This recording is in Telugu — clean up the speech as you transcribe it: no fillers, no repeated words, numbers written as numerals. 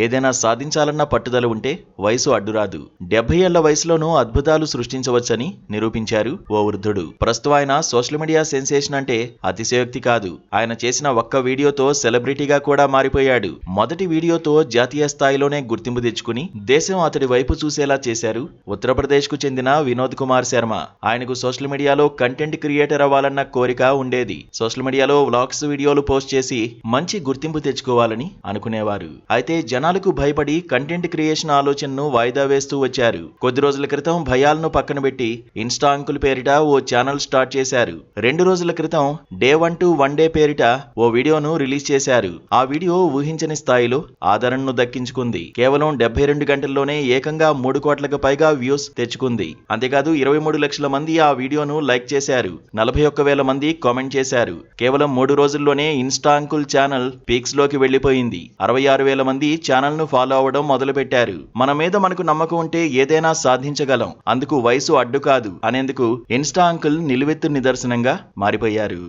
ఏదైనా సాధించాలన్న పట్టుదల ఉంటే వయసు అడ్డురాదు. 70 ఏళ్ల వయసులోనూ అద్భుతాలు సృష్టించవచ్చని నిరూపించారు ఓ వృద్ధుడు. ప్రస్తుతం ఆయన సోషల్ మీడియా సెన్సేషన్ అంటే అతిశయోక్తి కాదు. ఆయన చేసిన ఒక్క వీడియోతో సెలబ్రిటీగా కూడా మారిపోయాడు. మొదటి వీడియోతో జాతీయ స్థాయిలోనే గుర్తింపు తెచ్చుకుని దేశం అతడి వైపు చూసేలా చేశారు ఉత్తరప్రదేశ్ కు చెందిన వినోద్ కుమార్ శర్మ. ఆయనకు సోషల్ మీడియాలో కంటెంట్ క్రియేటర్ అవ్వాలన్న కోరిక ఉండేది. సోషల్ మీడియాలో వ్లాగ్స్ వీడియోలు పోస్ట్ చేసి మంచి గుర్తింపు తెచ్చుకోవాలని అనుకునేవారు. అయితే జనాలకు భయపడి కంటెంట్ క్రియేషన్ ఆలోచనను వాయిదా వేస్తూ వచ్చారు. కొద్ది రోజుల క్రితం భయాలను పక్కన పెట్టి ఇన్స్టా అంకుల్ పేరిట ఓ ఛానల్ స్టార్ట్ చేశారు. 2 రోజుల క్రితం డే 1 to 1 డే పేరిట ఓ వీడియోను రిలీజ్ చేశారు. ఆ వీడియో ఊహించని స్థాయిలో ఆదరణను దక్కించుకుంది. కేవలం 72 గంటల్లోనే ఏకంగా 3 కోట్లకు పైగా వ్యూస్ తెచ్చుకుంది. అంతేకాదు 23 లక్షల మంది ఆ వీడియోను లైక్ చేశారు. 41,000 మంది కామెంట్ చేశారు. కేవలం 3 రోజుల్లోనే ఇన్స్టా అంకుల్ ఛానల్ పీక్స్ లోకి వెళ్లిపోయింది. 66,000 మంది ఛానల్ ను ఫాలో అవడం మొదలుపెట్టారు. మన మీద మనకు నమ్మకం ఉంటే ఏదైనా సాధించగలం, అందుకు వయసు అడ్డు కాదు అనేందుకు ఇన్స్టా అంకుల్ నిలువెత్తు నిదర్శనంగా మారిపోయారు.